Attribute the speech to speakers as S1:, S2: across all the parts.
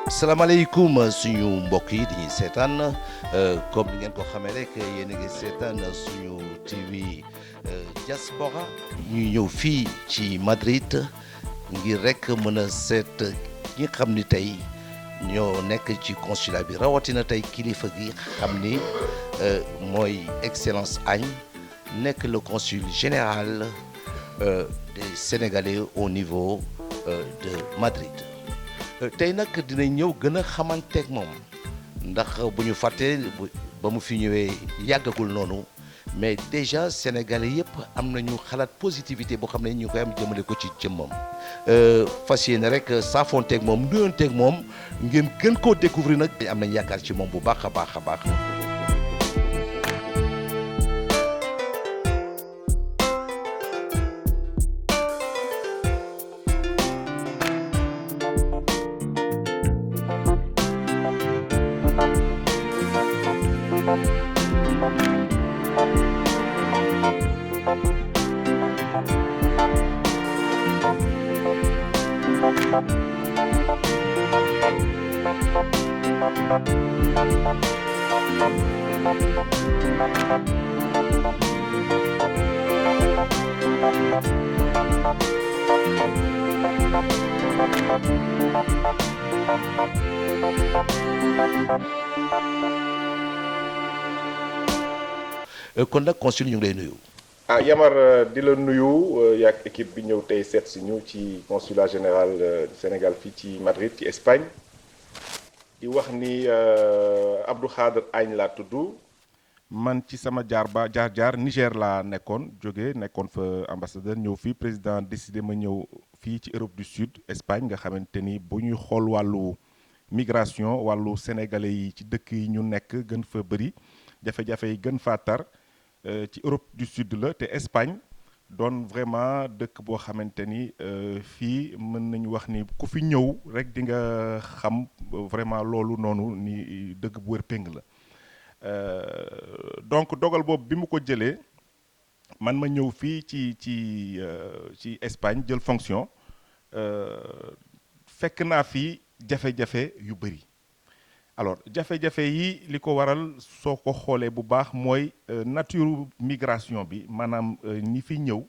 S1: salaamaaleykum suñu mbokk yi di ñuy seetaan comme ni ngeen ko xamee rek yéen a ngi seetaan suñu TV diaspora ñuy ñëw fii ci Madrid ngir rek mën a seet ñi xam ni tey ñoo nekk ci consulat bi rawatina tey kilifa gi xam ni mooy Excellence Agne nekk le consul général des Sénégalais au niveau de Madrid. tey nag dina ñëw gën a xamanteeg moom ndax bu ñu fàttee ba mu fi ñëwee yàggagul noonu mais déjà sénégalais yëpp am nañu xalaat positivité boo xam ne ñu koy am jëmale ko ci jëmmam fas yéene rek saafoonteeg moom nuyoonteeg moom ngeen gën koo découvrir nag am nañ yaakaar ci moom bu baax a baax a baax. kon nag consul ñu ngi lay nuyu.
S2: Yamar di la nuyu yaak équipe bi ñëw tey seet si ñu ci consulat général du Sénégal fii ci Madrid ci Espagne di wax ni Abdou Khadre Agne laa tudd. man ci sama jaar Niger laa nekkoon fa ambassadeur ñëw fii président décidé ma ñëw fii ci Europe du Sud Espagne nga xamante ni bu ñuy xool wàllu migration wàllu sénégalais yi ci dëkk yi ñu nekk gën fa bëri jafe-jafe yi gën faa tar ci Europe du Sud la te Espagne doon vraiment dëkk boo xamante ni fii mën nañu wax ni ku fi ñëw rek di nga xam vraiment loolu noonu ni dëgg bu wër péng la. donc dogal boobu bi mu ko jëlee man ma ñëw fii ci Espagne jël fonction fekk naa fi jafe-jafe yu bëri alors jafe-jafe yi li ko waral soo ko xoolee bu baax mooy nature migration bi maanaam ñi fi ñëw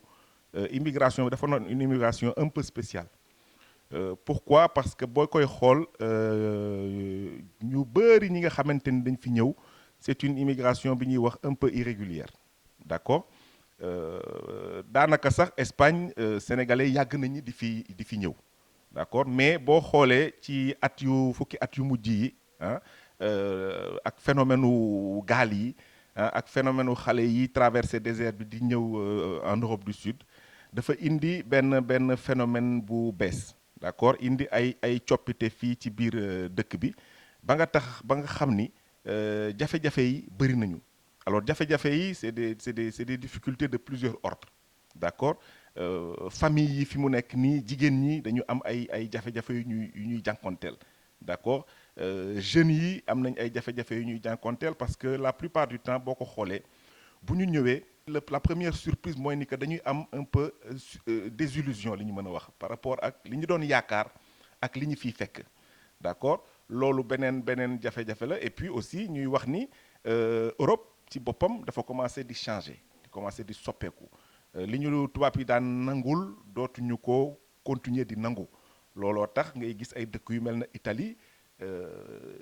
S2: immigration bi dafa doon une immigration un peu spéciale pourquoi parce que boo koy xool ñu bëri ñi nga xamante ni dañ fi ñëw c'est une immigration bi ñuy wax un peu irrégulière d'accord daanaka sax Espagne sénégalais yàgg nañu di fi ñëw d'accord mais boo xoolee ci fukki at yu mujj yi ak phénomène u gaal yi ak phénomène u xale yi traversé désert bi di ñëw en Europe du Sud dafa indi benn phénomène bu bees d'accord indi ay coppite fii ci biir dëkk bi ba nga xam ni jafe-jafe yi bëri nañu alors jafe-jafe yi c'est des difficultés de plusieurs ordres d'accord famille yi fi mu nekk nii jigéen ñi dañu am ay jafe-jafe yu ñuy jànkonteel d'accord jeunes yi am nañ ay jafe-jafe yu ñuy jànkonteel parce que la plupart du temps boo ko xoolee bu ñu ñëwee la première surprise mooy ni que dañuy am un peu désillusion li ñu mën a wax par rapport ak li ñu doon yaakaar ak li ñu fiy fekk d'accord loolu beneen jafe-jafe la et puis aussi ñuy wax ni Europe ci boppam dafa commencer di changer di commencer di soppeeku li ñu tubaab yi daan nangul dootuñu ko continuer di nangu looloo tax ngay gis ay dëkk yu mel na Italie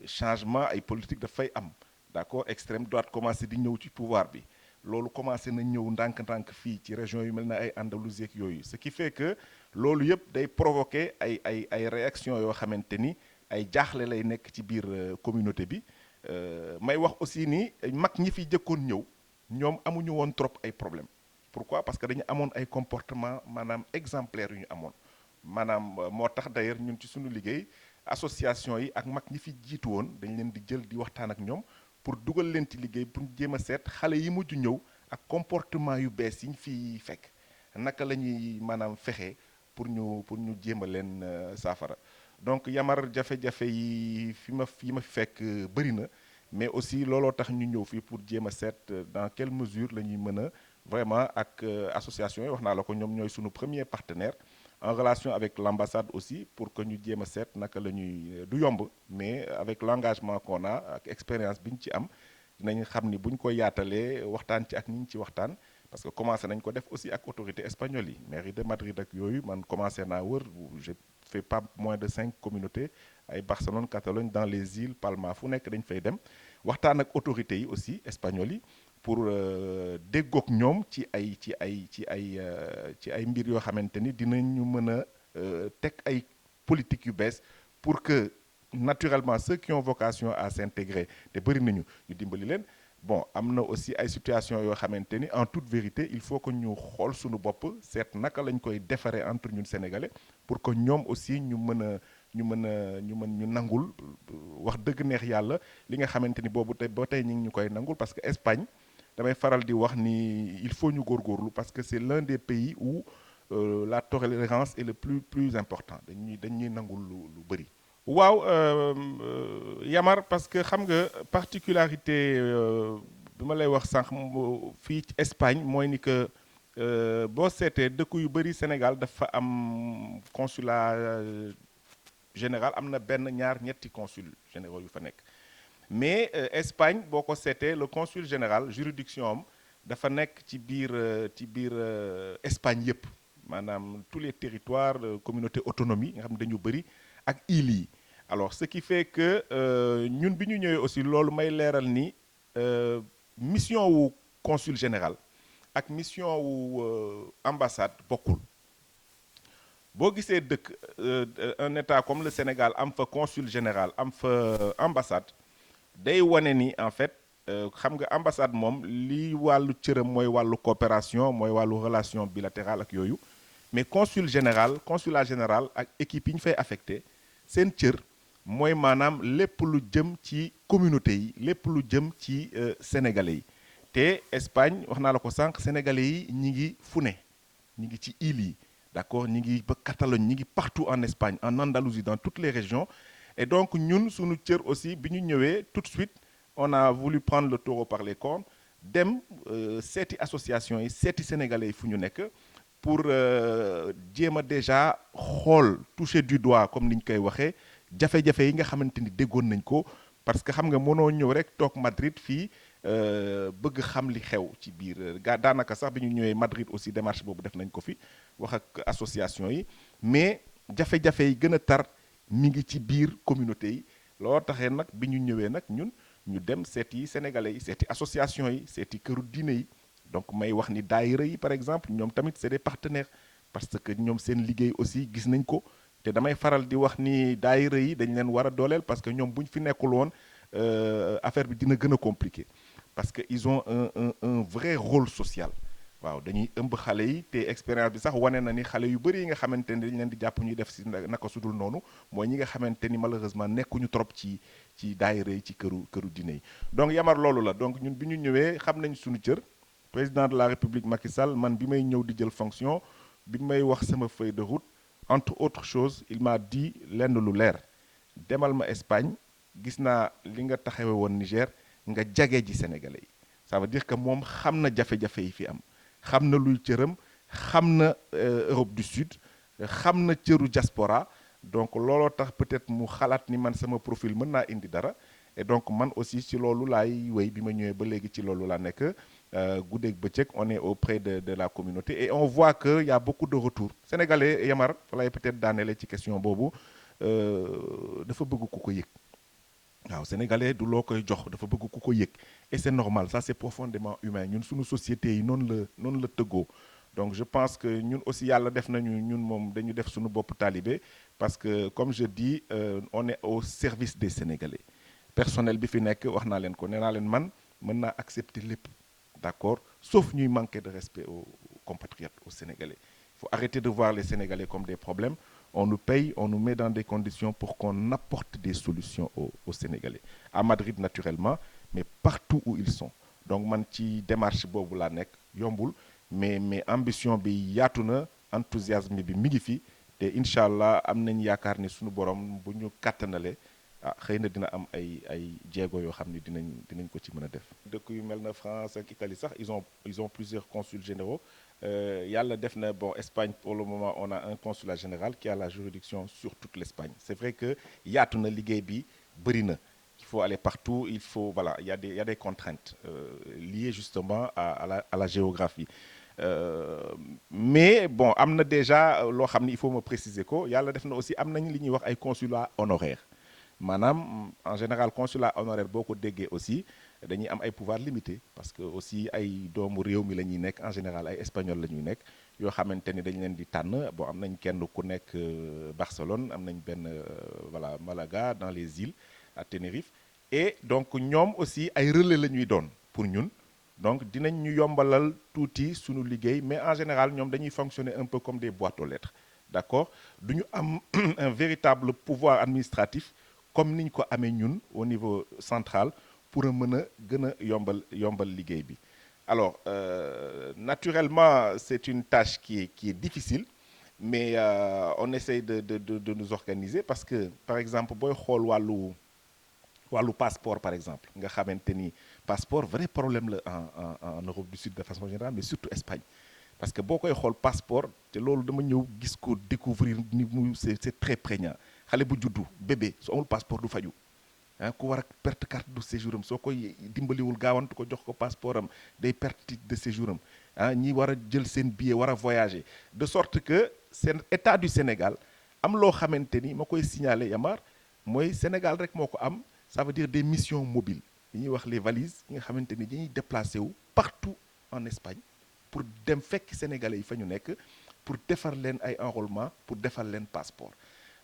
S2: changement ay politique dafay am d'accord extrême droite commencer di ñëw ci pouvoir bi loolu commencé na ñëw ndànk-ndànk fii ci région yu mel na ay Andalousie ak yooyu ce qui fait que loolu yëpp day provoquer ay réactions yoo xamante ni ay jaaxle lay nekk ci biir communauté bi may wax aussi ni mag ñi fi jëkkoon ñëw ñoom amuñu woon trop ay problèmes pourquoi parce que dañu amoon ay comportement maanaam exemplaires yu ñu amoon maanaam moo tax d'ailleurs ñun ci suñu liggéey association yi ak mag ñi fi jiitu woon dañ leen di jël di waxtaan ak ñoom pour dugal leen ci liggéey pour jéem a seet xale yi mujj ñëw ak comportement yu bees yi ñu fi fekk naka la ñuy maanaam fexe pour ñu jéem a leen saafara donc Yamar jafe-jafe yi fi ma fekk bëri na mais aussi looloo tax ñu ñëw fii pour jéem a seet dans quelle mesure la ñuy mën a vraiment ak association yi wax naa la ko ñoom ñooy suñu premier partenaire en relation avec l'ambassade aussi pour que ñu jéem a seet naka la ñuy du yomb mais avec l'engagement qu'on a ak expérience bi ñu ci am dinañ xam ni bu ñu ko yaatalee waxtaan ci ak ñi ñu ci waxtaan parce que commencé nañ ko def aussi ak autorité espagnole yi mairie de Madrid ak yooyu man commencé naa wër j'ai fait pas moins de 5 communautés ay Barcelone Catalogne dans les îles Palma fu nekk dañ fay dem waxtaan ak autorités yi aussi espagnols yi pour déggoog ñoom ci ay mbir yoo xamante ni dinañu mën a teg ay politique yu bees pour que naturellement ceux qui ont vocation à s'intégrer te bëri nañu ñu dimbali leen bon am na aussi ay situation yoo xamante ni en toute vérité il faut que ñu xool suñu bopp seet naka lañ koy defaree entre ñun sénégalais pour que ñoom aussi ñu nangul wax dëgg neex yàlla li nga xamante ni boobu tey ba tey ñu ngi ñu koy nangul parce que Espagne damay faral di wax ni il faut ñu góorgóorlu parce que c'est l'un des pays où la tolérance est le plus important dañuy nangul lu bëri. waaw Yamar parce que xam nga particularité bi ma lay wax sànq fii ci Espagne mooy ni que boo seetee dëkk yu bëri Sénégal dafa am consulat général am na benn ñaar ñetti consul généraux yu fa nekk mais Espagne boo ko seetee le consul général juridiction am dafa nekk ci biir Espagne yëpp maanaam tous les territoires communauté autonomie nga xam ne dañu bëri ak îles yi alors ce qui fait que ñun bi ñu ñëwee aussi loolu may leeral ni mission wu consul général ak mission wu ambassade bokkul boo gisee dëkk un état comme le Sénégal am fa consul général am fa ambassade day wane ni en fait xam nga ambassade moom li wàllu cëram mooy wàllu coopération mooy wàllu relation bilatérale ak yooyu mais consulat général ak équipe yi ñu fay affecté seen cër mooy maanaam lépp lu jëm ci communauté yi lépp lu jëm ci sénégalais yi te Espagne wax naa la ko sànq sénégalais yi ñi ngi fu ne ñi ngi ci îles yi d'accord ñi ngi ba Catalogne ñi ngi partout en Espagne en Andalousie dans toutes les régions et donc ñun suñu cër aussi bi ñu ñëwee tout de suite on a voulu prendre le taureau par les cornes dem seeti association yi seeti sénégalais yi fu ñu nekk pour jéem a déjà xool toucher du doigt comme ni ñu koy waxee jafe-jafe yi nga xamante ni déggoon nañ ko parce que xam nga mënoo ñëw rek toog Madrid fii bëgg xam li xew ci biir daanaka sax bi ñu ñëwee Madrid aussi démarche boobu def nañ ko fi wax ak association yi mais jafe-jafe yi gën a tar mi ngi ci biir communauté yi loo taxee nag bi ñu ñëwee nag ñun ñu dem seeti sénégalais yi seeti association yi seeti këru diine yi donc may wax ni daayira yi par exemple ñoom tamit c'est des partenaires parce que ñoom seen liggéey aussi gis nañ ko te damay faral di wax ni daayira yi dañ leen war a dooleel parce que ñoom bu ñu fi nekkul woon affaire bi dina gën a compliqué parce que ils ont un vrai rôle social waaw dañuy ëmb xale yi te expérience bi sax wane na ni xale yu bëri yi nga xamante ni dañ leen di jàpp ñuy def si naka sudul noonu mooy ñi nga xamante ni malheureusement nekkuñu trop ci daayira yi ci këru diine yi donc Yamar loolu la donc ñun bi ñu ñëwee xam nañ suñu cër président de la République Macky Sall man bi may ñëw di jël fonction bi may wax sama feuille de route entre autres choses il m'a dit lenn lu leer demal ma Espagne gis naa li nga taxawe woon Niger nga jage ji sénégalais yi ça veut dire que moom xam na jafe-jafe yi fi am xam na luy cëram xam na Europe du Sud xam na cëru diaspora donc looloo tax peut-être mu xalaat ni man sama profil mën naa indi dara et donc man aussi ci loolu laay wéy bi ma ñëwee ba léegi ci loolu laa nekk guddeeg bëccëg on est auprès de la communauté et on voit que y a beaucoup de retours sénégalais Yamar fa lay peut-être daaneele ci question boobu dafa bëgg ku ko yëg waaw sénégalais du loo koy jox dafa bëgg ku ko yëg et c'est normal ça c'est profondément humain ñun suñu société yi noonu la tëggoo donc je pense que ñun aussi yàlla def nañu ñun moom dañu def suñu bopp talibé parce que comme je dis on est au service des sénégalais personnel bi fi nekk wax naa leen ko nee naa leen man mën naa accepter lépp d'accord sauf ñuy manquer de respect aux compatriotes aux sénégalais il faut arrêter de voir les sénégalais comme des problèmes on nous paye, on nous met dans des conditions pour qu'on apporte des solutions aux Sénégalais. À Madrid, naturellement, mais partout où ils sont. Donc, man ci démarche boobu laa nekk yombul mais ambition bi yaatu na enthousiasme bi mi ngi fi te incha allah am nañ yaakaar ni suñu borom bu ñu kàttanale xëy na dina am ay jéego yoo xam ne dinañ ko ci mën a def. dëkk yu mel na France ak Italie sax ils ont plusieurs consuls généraux yàlla def na bon Espagne pour le moment on a un consulat général qui a la juridiction sur toute l'Espagne. C'est vrai que yaatu na liggéey bi bëri na. Il faut aller partout, voilà, il y a des contraintes liées justement à la géographie. Mais bon, amna déjà loo xam ni il faut me préciser ko yàlla def na aussi am nañ li ñuy wax ay consulat honoraire maanaam en général consulat honoraire boo ko déggee aussi dañuy am ay pouvoir limité parce que aussi ay doomu réew mi la ñuy nekk en général ay espagnol la ñuy nekk yoo xamante ni dañ leen di tànn bon am nañ kenn ku nekk Barcelone am nañ benn voilà Malaga dans les îles à Tenerife et donc ñoom aussi ay relais la ñuy doon pour ñun donc dinañ ñu yombalal tuuti suñu liggéey mais en général ñoom dañuy fonctionner un peu comme des boîtes aux lettres d'accord du ñu am un véritable pouvoir administratif comme niñ ko amee ñun au niveau central pour a mën a gën a yombal liggéey bi alors naturellement c'est une tâche qui est difficile mais on essaye de nous organiser parce que par exemple booy xool wàllu passeport par exemple nga xamante ni passeport vrai problème la en Europe du Sud de façon générale mais surtout Espagne parce que boo koy xool passeport te loolu dama ñëw gis ko découvrir ni mu c'est très prégnant xale bu juddu bébé su amul passeport du faju ku war a perte carte de séjour am soo koy dimbaliwul gaawantu ko jox ko passeport am day perte titre de séjour am ñi war a jël seen billet war a voyager de sorte que seen état du Sénégal am loo xamante ni ma koy signaler Yamar mooy Sénégal rek moo ko am ça veut dire des missions mobiles yi ñuy wax les valises yi nga xamante ni dañuy déplacé wu partout en Espagne pour dem fekk sénégalais yi fa ñu nekk pour defar leen ay enrôlement pour defar leen passeport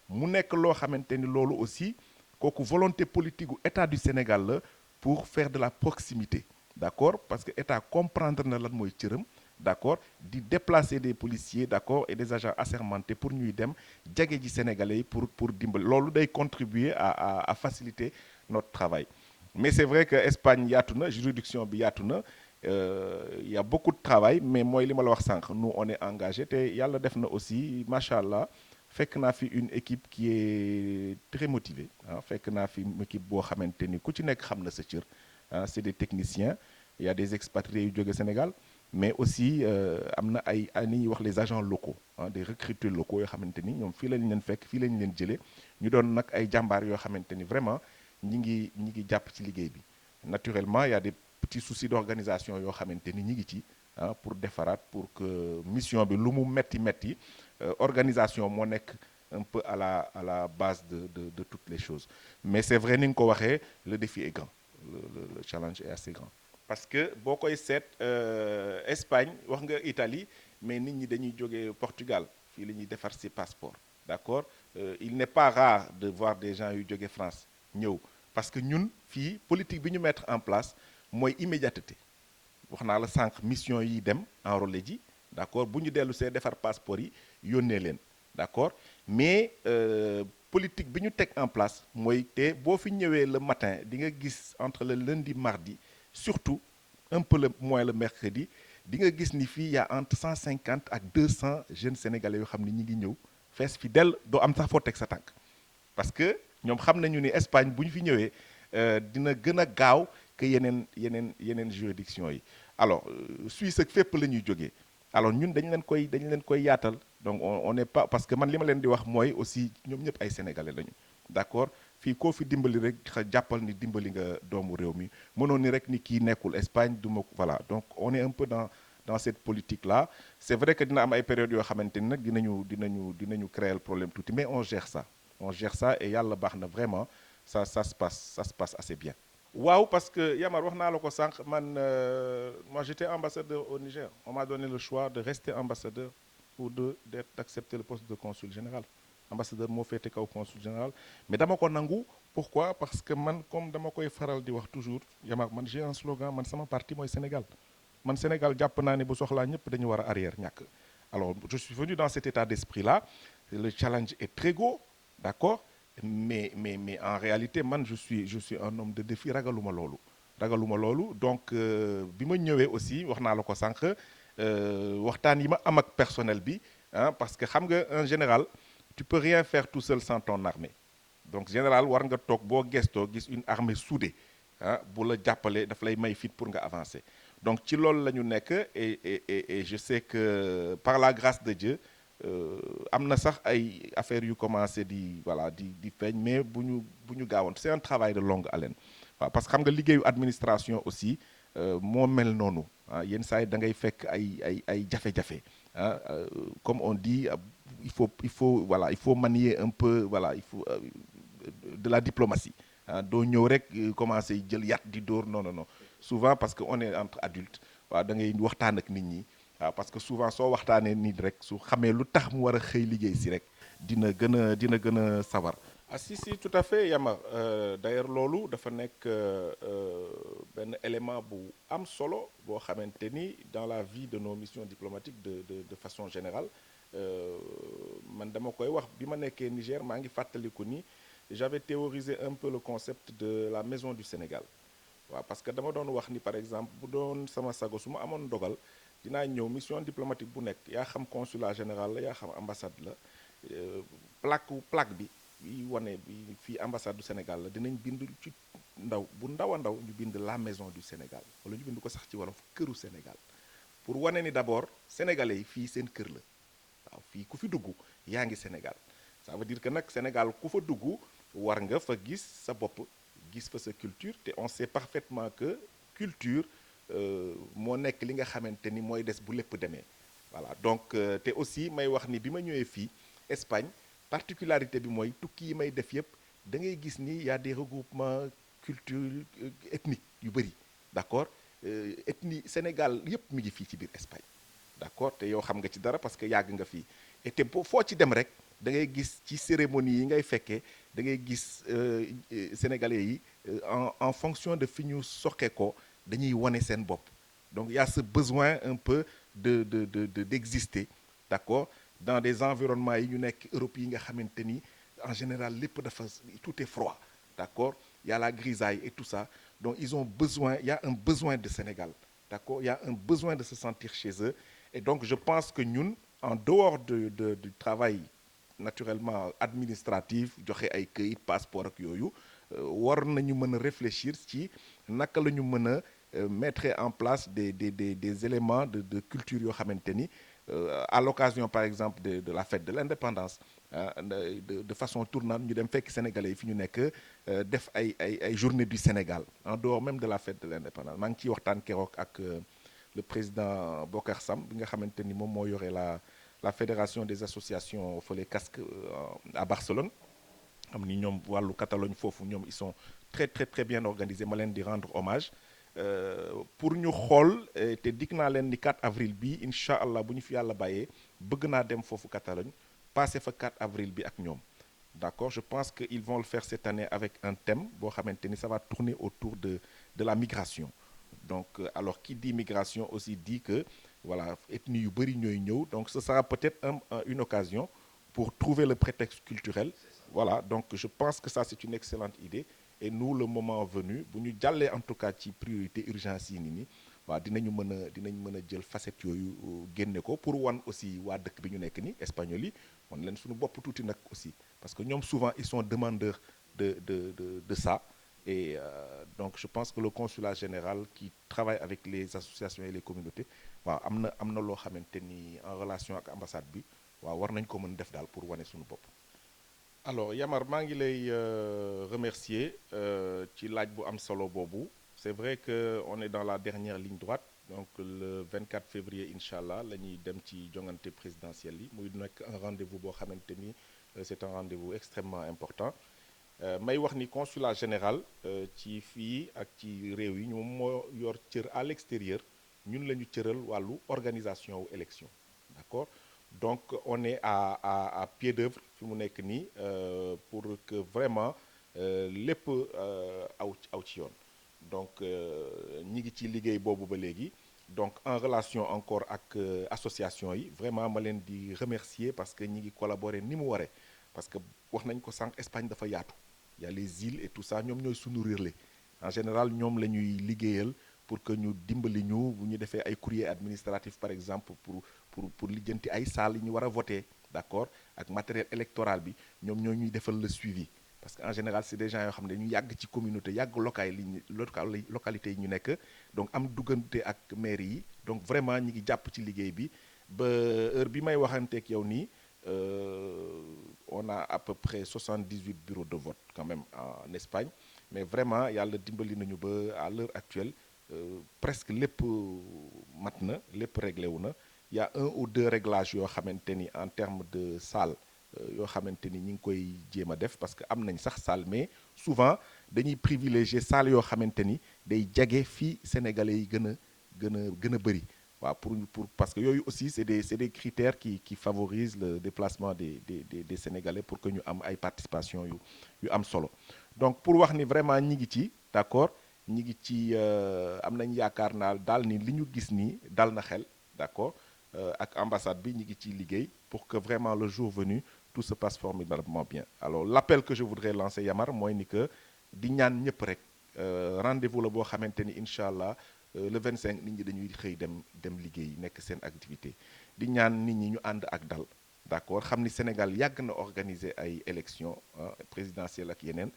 S2: mu nekk loo xamante ni loolu aussi kooku volonté politique gu état du Sénégal la pour faire de la proximité d'accord parce que état comprendre na lan mooy cëram d'accord di déplacer des policiers d'accord et des agents assermentés pour ñuy dem jege ji sénégalais yi pour dimbali loolu day contribuer à faciliter notre travail mais c'est vrai que Espagne yaatu na juridiction bi yaatu na il y a beaucoup de travail mais mooy li ma la wax sànq nous on est engagé te yàlla def na aussi macha allah fekk naa fi une équipe qui est très motivée fekk naa fi une équipe boo xamante ni ku ci nekk xam na sa cër c'est des techniciens il y a des expatriés yu jóge Sénégal mais aussi am na ay ni ñuy wax les agents locaux des recruteurs locaux yoo xamante ni ñoom fii lañ leen fekk fii lañ leen jëlee ñu doon nag ay jàmbaar yoo xamante ni vraiment ñi ngi jàpp ci liggéey bi naturellement il y a des petits soucis d'organisation yoo xamante ni ñi ngi ci pour defaraat pour que mission bi lu mu metti organisation moo nekk un peu à la base de toutes les choses mais c'est vrai ni nga ko waxee le défi est grand le challenge est assez grand parce que boo koy seet Espagne wax nga Italie mais nit ñi dañuy jógee Portugal fii la ñuy defar ci passeport d'accord il n'est pas rare de voir des gens yu jógee France ñëw parce que ñun fii politique bi ñu mettre en place mooy immédiateté wax naa la sànq mission yi dem enrôler ji d'accord bu ñu dellu see defar passeport yi yónnee leen d'accord mais politique bi ñu teg en place mooy te boo fi ñëwee le matin di nga gis entre le lundi mardi surtout un peu moins le mercredi di nga gis ni fii y a entre 150 ak 200 jeunes sénégalais yoo xam ne ñi ngi ñëw fees fi del doo am sax foo teg sa tànk parce que ñoom xam nañu ni Espagne bu ñu fi ñëwee dina gën a gaaw que yeneen juridiction yi alors Suisse ak fépp la ñuy jógee alors ñun dañ leen koy yaatal donc on n'est pas parce que man li ma leen di wax mooy aussi ñoom ñëpp ay sénégalais lañu d'accord fii koo fi dimbali rek jàppal ni dimbali nga doomu réew mi mënoon ni rek ni kii nekkul Espagne du ma voilà donc on est un peu dans cette politique là c'est vrai que dina am ay périodes yoo xamante ni nag dinañu créer le problème tuuti mais on gère ça et yàlla baax na vraiment ça se passe assez bien. waaw parce que Yamar wax naa la ko sànq man moi j'étais ambassadeur au Niger on m'a donné le choix de rester ambassadeur ou d'accepter le poste de consul général ambassadeur moo féete kaw consul général mais dama ko nangu pourquoi parce que man comme dama koy faral di wax toujours Yamar man j'ai un slogan man sama parti mooy Sénégal man Sénégal jàpp naa ne bu soxlaa ñëpp dañu war a arrière ñàkk alors je suis venu dans cet état d'esprit là le challenge est très gros, d'accord, mais en réalité man je suis un homme de défi ragaluma loolu donc bi ma ñëwee aussi wax naa la ko sànq waxtaan yi ma am ak personnel bi ah parce que xam nga en général tu peux rien faire tout seul sans ton armée donc général war nga toog boo gestoo gis une armée soudée ah bu la jàppale daf lay may fit pour nga avancer donc ci loolu la ñu nekk et je sais que par la grâce de Dieu am na sax ay affaires yu commencé di voilà di feeñ mais bu ñu gaawoon c'est un travail de longue haleine waaw parce que xam nga liggéeyu administration aussi moo mel noonu ah yenn saa yi da ngay fekk ay jafe-jafe ah comme on dit il faut voilà il faut manier un peu voilà il faut de la diplomatie ah doo ñëw rek commencer jël yat di dóor non non non souvent parce que on est entre adultes waaw da ngay waxtaan ak nit ñi waaw parce que souvent soo waxtaanee nit rek su xamee lu tax mu war a xëy liggéey si rek dina gën a sawar. ah si tout à fait Yamar d'ailleurs loolu dafa nekk benn élément bu am solo boo xamante ni dans la vie de nos missions diplomatiques de façon générale man dama koy wax bi ma nekkee Niger maa ngi fàttaliku ni j'avais théorisé un peu le concept de la maison du Sénégal waaw parce que dama doon wax ni par exemple bu doon sama sago su ma amoon dogal dinaa ñëw mission diplomatique bu nekk yaa xam consulat général la yaa xam ambassade la plaque bi wane bi fii ambassade du Sénégal la dinañ bind ci bu ndaw a ndaw ñu bind la maison du Sénégal wala ñu bind ko sax ci wolof këru Sénégal pour wane ni d'abord sénégalais yi fii seen kër la waaw fii ku fi dugg yaa ngi Sénégal ça veut dire que nag Sénégal ku fa dugg war nga fa gis sa bopp gis fa sa culture te on sait parfaitement que culture moo nekk li nga xamante ni mooy des bu lépp demee voilà donc te aussi may wax ni bi ma ñëwee fii Espagne particularité bi mooy tukki yi may def yëpp da ngay gis ni y a des regroupements culture ethnique yu bëri d'accord ethnie Sénégal yëpp mi ngi fii ci biir Espagne d'accord te yow xam nga ci dara parce que yàgg nga fii et te foo ci dem rek da ngay gis ci cérémonie yi ngay fekkee da ngay gis sénégalais yi en fonction de fi ñu soqee ko dañuy wane seen bopp donc y a ce besoin un peu d'exister d'accord dans des environnements yi ñu nekk Europe yi nga xamante ni en général lépp dafa tout est froid d'accord il y a la grisaille et tout ça donc ils ont besoin il y a un besoin de Sénégal d'accord il y a un besoin de se sentir chez eux et donc je pense que ñun en dehors du travail naturellement administratif joxe ay këyit passeport ak yooyu war nañu mën a réfléchir ci naka la ñu mën a mettre en place des éléments de culture yoo xamante ni à l'occasion par exemple de la fête de l'indépendance de façon tournante ñu dem fekk sénégalais yi fi ñu nekk def ay journée du Sénégal en dehors même de la fête de l'indépendance maa ngi ciy waxtaan keroog ak le président Bokar Sam bi nga xamante ni moom moo yore la fédération des associations fële casque à Barcelone xam ni ñoom wàllu Catalogne foofu ñoom ils sont très très très bien organisés ma leen di rendre hommage pour ñu xool te dikk naa leen ni 4 avril bi incha allah bu ñu fi yàlla bàyyee bëgg naa dem foofu Catalogne passé fa 4 avril bi ak ñoom d'accord je pense que ils vont le faire cette année avec un thème boo xamante ni ça va tourner autour de la migration donc alors qui dit migration aussi dit que voilà ethnie yu bëri ñooy ñëw donc ce sera peut-être une occasion pour trouver le prétexte culturel voilà donc je pense que ça c'est une excellente idée et nous le moment venu bu ñu jàllee en tout cas ci priorité urgence yi ni waaw dinañ mën a jël facette yooyu génne ko pour wan aussi waa dëkk bi ñu nekk ni espagnol yi wan leen suñu bopp tuuti nag aussi parce que ñoom souvent ils sont demandeurs de ça et donc je pense que le consulat général qui travaille avec les associations et les communautés waaw am na loo xamante ni en relation ak ambassade bi waaw war nañ ko mën def daal pour wane suñu bopp. alors Yamar maa ngi lay remercier ci laaj bu am solo boobu c'est vrai que on est dans la dernière ligne droite donc le 24 février incha allah la ñuy dem ci jongante présidentielle yi muy nekk un rendez-vous boo xamante ni c'est un rendez-vous extrêmement important may wax ni consulat général ci fii ak ci réew yi ñoom moo yor cër à l'extérieur ñun la ñu cëral wàllu organisation wu élection d'accord donc on est à pied d'œuvre fi mu nekk nii pour que vraiment lépp aw ci yoon donc ñi ngi ci liggéey boobu ba léegi donc en relation encore ak association yi vraiment ma leen di remercier parce que ñi ngi collaborer ni mu waree parce que wax nañ ko sànq Espagne dafa yaatu y a les îles et tout ça ñoom ñooy sunu relais en général ñoom la ñuy liggéeyal pour que ñu dimbali ñu bu ñu defee ay courrier administratif par exemple pour lijjanti ay salles yi ñu war a voter d'accord ak matériel électoral bi ñoom ñoo ñuy defal le suivi parce que en général c'est des gens yoo xam ne ñu yàgg ci communauté yàgg localité yi ñu nekk donc am duggante ak mairie yi donc vraiment ñi ngi jàpp ci liggéey bi ba heure bi may waxanteeg yow nii on a à peu près 78 bureaux de vote quand même en Espagne mais vraiment yàlla dimbali nañu ba à l'heure actuelle presque lépp mat na lépp réglé wu na y a un ou deux réglages yoo xamante ni en termes de salle yoo xamante ni ñi ngi koy jéem a def parce que am nañ sax salle mais souvent dañuy privilégier salle yoo xamante ni day jege fii sénégalais yi gën a bëri waaw pour parce que yooyu aussi c'est des critères qui favorisent le déplacement des sénégalais pour que ñu am ay participation yu am solo donc pour wax ni vraiment ñi ngi ci d'accord ñi ngi ci am nañ yaakaar naa daal ni li ñu gis nii dal na xel d'accord ak ambassade bi ñi ngi ciy liggéey pour que vraiment le jour venu tout se passe formidablement bien alors l'appel que je voudrais lancer Yamar mooy ni que di ñaan ñëpp rek rendez-vous la boo xamante ni incha allah le 25 nit ñi dañuy xëy dem liggéey nekk seen activité di ñaan nit ñi ñu ànd ak dal d'accord xam ni Sénégal yàgg na organiser ay élections présidentielles ak yeneen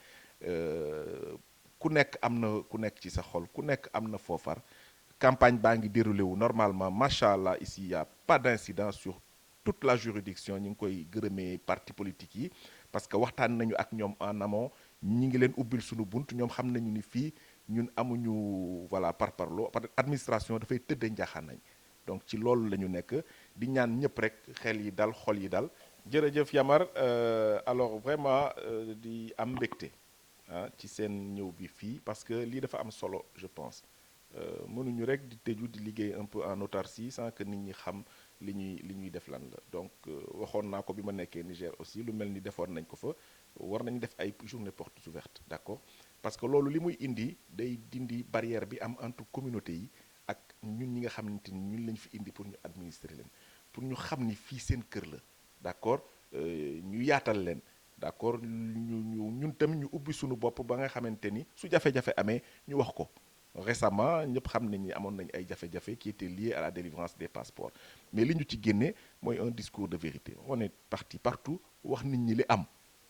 S2: ku nekk ci sa xol ku nekk am na foofar campagne baa ngi déroulé wu normalement macha allah ici y a pas d'incident sur toute la juridiction ñu ngi koy gërëmee parti politique yi parce que waxtaan nañu ak ñoom en amont ñi ngi leen ubbil suñu bunt ñoom xam nañu ni fii ñun amuñu voilà parparloo parce que administration dafay tëddee njaaxaan nañ donc ci loolu la ñu nekk di ñaan ñëpp rek xel yi dal xol yi dal jërëjëf Yamar alors vraiment di am mbégte ci seen ñëw bi fii parce que lii dafa am solo je pense mënuñu rek di tëju di liggéey un peu en autarcie sans que nit ñi xam li ñuy def lan la donc waxoon naa ko bi ma nekkee Niger aussi lu mel ni defoon nañ ko fa war nañu def ay journée portes ouvertes d'accord parce que loolu li muy indi day dindi barrière bi am entre communauté yi ak ñun ñi nga xamante ni ñun lañ fi indi pour ñu administrer leen pour ñu xam ni fii seen kër la d'accord ñu yaatal leen d'accord ñun tamit ñu ubbi suñu bopp ba nga xamante ni su jafe-jafe amee ñu wax ko récemment ñëpp xam nañ ni amoon nañ ay jafe-jafe qui étaient liés à la délivrance des passeports mais li ñu ci génne mooy un discours de vérité on est parti partout wax nit ñi li am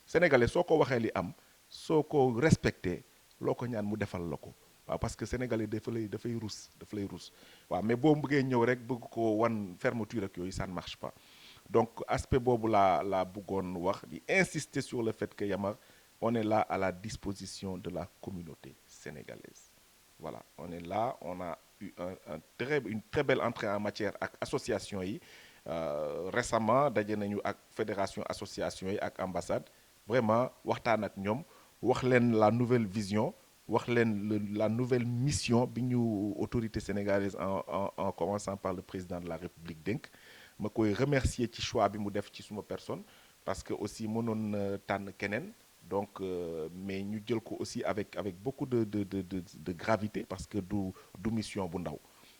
S2: sénégalais soo ko waxee li am soo ko respecté loo ko ñaan mu defal la ko waaw parce que sénégalais daf lay rus waaw mais boo bëggee ñëw rek bëgg ko wan fermeture ak yooyu ça ne marche pas donc aspect boobu laa bëggoon wax di insister sur le fait que Yamar on est là à la disposition de la communauté sénégalaise voilà on est là on a eu une très belle entrée en matière ak association yi récemment daje nañu ak fédération association yi ak ambassade vraiment waxtaan ak ñoom wax leen la nouvelle vision wax leen la nouvelle mission bi ñu autorité sénégalaise en commençant par le président de la République dénk ma koy remercier ci choix bi mu def ci suma personne parce que aussi mënoon tànn keneen donc mais ñu jël ko aussi avec beaucoup de gravité parce que du mission bu ndaw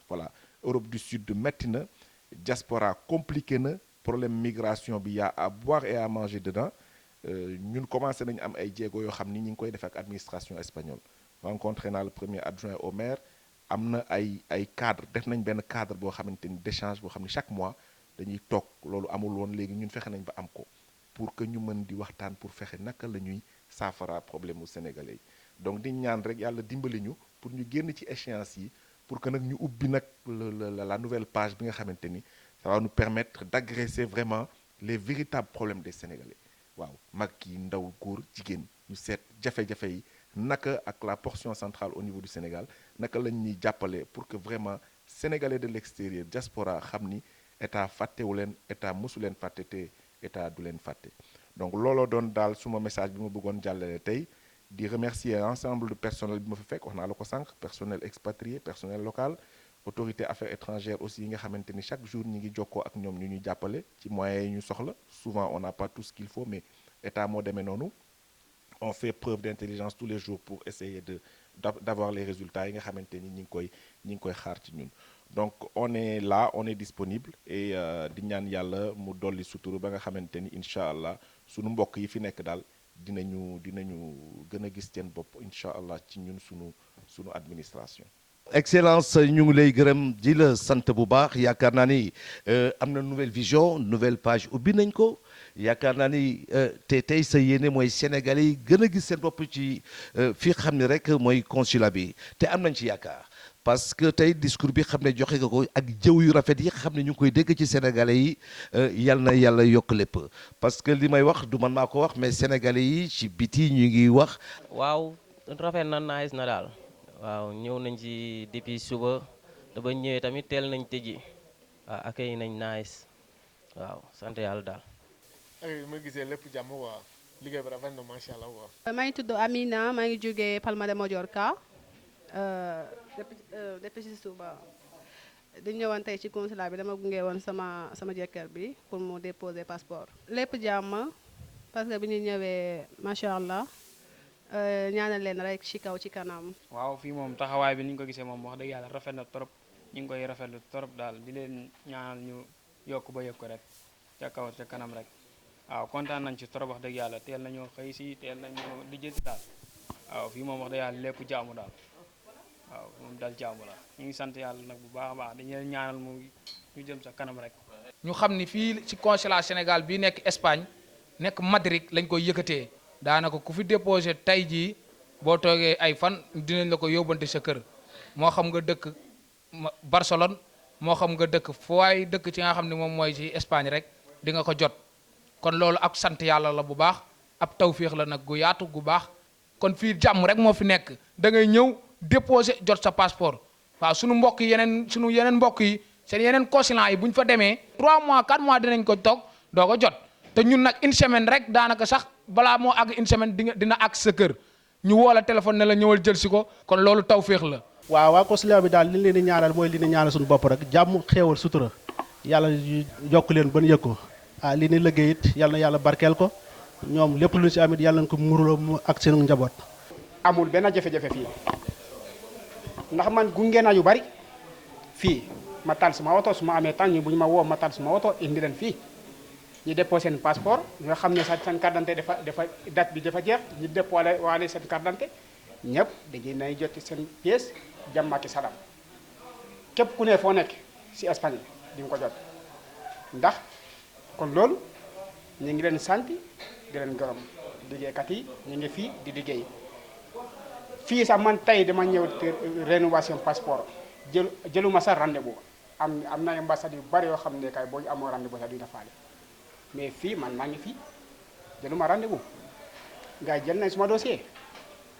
S2: voilà Europe du Sud metti na diaspora compliqué na problème migration bi y a à boire et à manger dedans ñun commencé nañu am ay jéego yoo xam ni ñu ngi koy def ak administration espagnole rencontré naa le premier adjoint au maire am na ay cadre def nañ benn cadre boo xamante ni d'échange boo xam ni chaque mois dañuy toog loolu amul woon léegi ñun fexe nañ ba am ko pour que ñu mën di waxtaan pour fexe naka la ñuy saafara problème mu sénégalais yi donc di ñaan rek yàlla dimbali ñu pour ñu génn ci échéance yi pour que nag ñu ubbi nag la nouvelle page bi nga xamante ni ça va nous permettre d'agresser vraiment les véritables problèmes des sénégalais waaw mag yi ndaw góor jigéen ñu seet jafe-jafe yi naka ak la portion centrale au niveau du Sénégal naka lañ ñuy jàppale pour que vraiment sénégalais de l'extérieur diaspora xam ni état fàttewu leen état mosu leen fàtte te état du leen fàtte donc looloo doon daal suma message bi ma bëggoon jàllale tey di remercier l'ensemble du personnel bi ma fa fekk wax naa la ko sànq personnel expatrié personnel local autorité affaires étrangères aussi yi nga xamante ni chaque jour ñi ngi jokkoo ak ñoom ñu ñuy jàppale ci moyens yi ñu soxla souvent on n'a pas tout ce qu'il faut mais état moo demee noonu on fait preuve d'intelligence tous les jours pour essayer d'avoir les résultats yi nga xamante ni ñi ngi koy xaar ci ñun donc on est là, on est disponible et di ñaan yàlla mu dolli suturu ba nga xamante ni incha allah sunu mbokk yi fi nekk daal dinañu gën a gis seen bopp incha allah ci ñun sunu administration.
S1: Excellence ñu ngi lay gërëm di la sant bu baax yaakaar naa ni am na nouvelle vision nouvelle page ubbi nañ ko yaakaar naa ni te tey sa yéene mooy Sénégalais yi gën a gis seen bopp ci fii xam ne rek mooy consulat bi te am nañ ci yaakaar parce que tey discours bi xam ne joxe nga ko ak jëw yu rafet yi xam ne ñu ngi koy dégg ci Sénégalais yi yal na yàlla yokk lépp parce que li may wax du man maa ko wax mais Sénégalais yi ci biti ñu ngi wax.
S3: waaw rafet na nice na daal. waaw ñëw nañ ci depuis suba te ba ñëwee tamit teel nañ tëji waaw accueil nañ nice waaw sant yàlla daal.
S4: ak ma gisee lépp jàmm waa liggéey bi rafet na macha allah waa.
S5: maa ngi tudd Amina maa ngi jógee Palma de Mallorca depuis si suba di ñëwoon tey ci consulat bi dama gunge woon sama jëkkër bi pour mu déposer passeport. lépp jàmm parce que bi ñu ñëwee macha allah. ñaanal leen rek ci kaw ci kanam.
S6: waaw fii moom taxawaay bi ni ñu ko gisee moom wax dëgg yàlla rafet na trop ñu ngi koy rafetlu trop daal di leen ñaanal ñu yokk ba yëg ko rek ca kaw ca kanam rek waaw kontaan nañ ci trop wax dëgg yàlla teel nañoo xëy si teel nañoo lijjanti daal waaw fii moom wax dëgg yàlla lépp jaamu daal waaw moom daal jaamu la ñu ngi sant yàlla nag bu baax a baax dañu leen ñaanal mu ñu jëm sa kanam rek.
S7: ñu xam ni fii ci consulat Sénégal bi nekk Espagne nekk Madrid lañ koy yëkkatee. daanaka ku fi déposé tey jii boo toogee ay fan dinañ la ko yóbbante sa kër moo xam nga dëkk Barcelone moo xam nga dëkk fu waay dëkk ci nga xam ne moom mooy ci Espagne rek di nga ko jot kon loolu ak sant yàlla la bu baax ab tawféex la nag gu yaatu gu baax kon fii jàmm rek moo fi nekk da ngay ñëw déposé jot sa passeport waaw sunu mbokk yi yeneen mbokk yi seen yeneen consulat yi bu ñu fa demee 3 mois 4 mois dinañ ko toog doo ko jot te ñun nag une semaine rek daanaka sax balaa moo àgg une semaine dina àgg sa kër ñu woo la téléphone ne la ñëwal jël si ko kon loolu tawféex la.
S8: waaw waa consulat bi daal li leen di ñaanal mooy li ñu ñaanal suñu bopp rek jàmm xéewal sutura yàlla yokk leen ban yëg ko li ni liggéey it yàlla na yàlla barkeel ko ñoom lépp lu ñu si amit yàlla nañ ko muurloo ak seen njaboot.
S9: amul benn jafe-jafe fii ndax man gunge naa yu bari fii ma taal suma oto su ma amee temps ñu bu ñu ma woo ma taal suma oto indi leen fii. ñu déposé seen passeport nga xam ne sax seen carte d'identité dafa date bi dafa jeex ñu déposé waale seen carte d'identité ñëpp dañuy nay jot seen pièce jàmm ak salaam képp ku ne foo nekk si Espagne di nga ko jot ndax kon loolu ñu ngi leen sant di leen gërëm liggéeykat yi ñu ngi fii di liggéey fii sax man tey dama ñëw rénovation passeport jëluma sax rendez-vous am na ambassade yu bari yoo xam ne kay boo ñu amoo rendez-vous sax duñu faale mais fii man maa ngi fii jëluma rendez-vous gars yi jël nañ suma dossier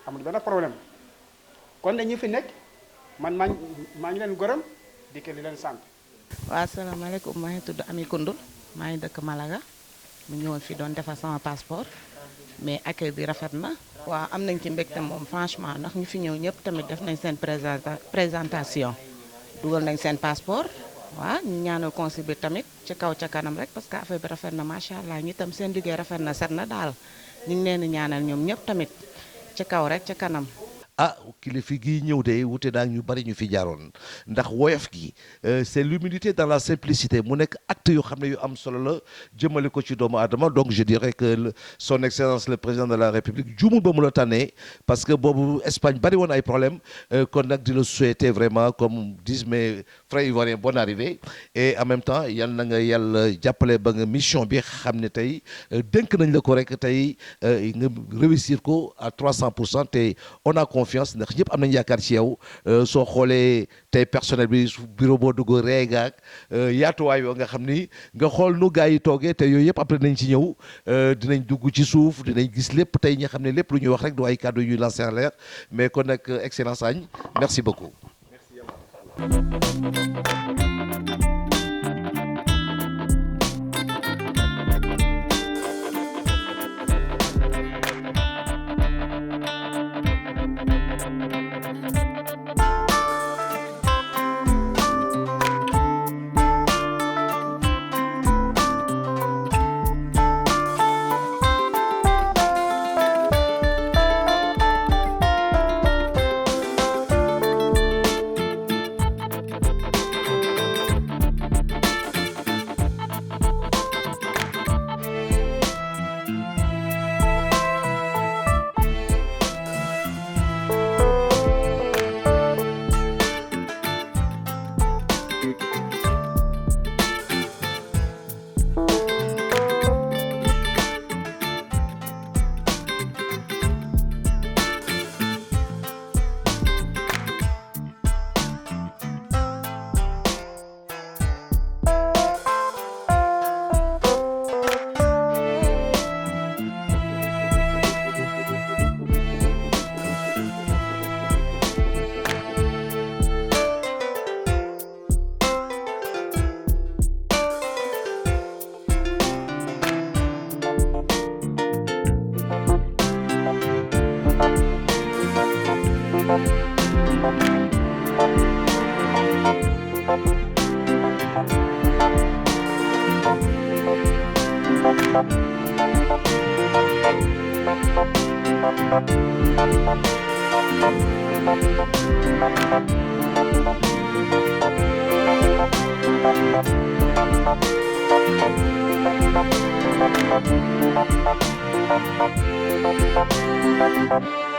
S9: amul benn problème kon dañu fi nekk man maa ngi leen gërëm di ko di leen sant.
S10: waaw asalaamaaleykum maa ngi tudd Ami Koundoul maa ngi dëkk Malaga mu ñëwoon fi doon defar sama passeport mais accueil bi rafet na. waaw am nañ ci mbégte moom franchement ndax ñu fi ñëw ñëpp tamit def nañ seen présentation dugal nañ seen passeport. waaw ñu ñaanal consul bi tamit ci kaw ca kanam rek parce que affaire bi rafet na macha allah ñi tam seen liggéey rafet na set na daal ñu ngi leen di ñaanal ñoom ñëpp tamit ci kaw rek ca kanam.
S1: ah kilifa gi ñëw de wute naa ñu bari ñu fi jaaroon ndax woyof gi c'est l'humilité dans la simplicité mu nekk acte yoo xam ne yu am solo la jëmale ko ci doomu aadama donc je dirais que son excellence le président de la république juumul ba mu la tànnee parce que boobu Espagne bari woon ay problème kon nag di la souhaiter vraiment comme disent mes frères ivoiriens bonne arrivée et en même temps yal na nga yàlla jàppale ba nga mission bi xam ne tey dénk nañ la ko rek tey nga réussir ko à 300% te on a confiance ndax ñëpp am nañu yaakaar ci yow soo xoolee tey personnel bi bureau boo dugg reegaak yaatuwaay yoo nga xam ni nga xool nu gars yi toogee te yooyu yëpp après nañ ci ñëw dinañ dugg ci suuf dinañ gis lépp tey ñi xam ne lépp lu ñuy wax rek du ay kàddu yu lancé en l'air mais kon nag excellence Agne merci beaucoup.
S11: Thank you.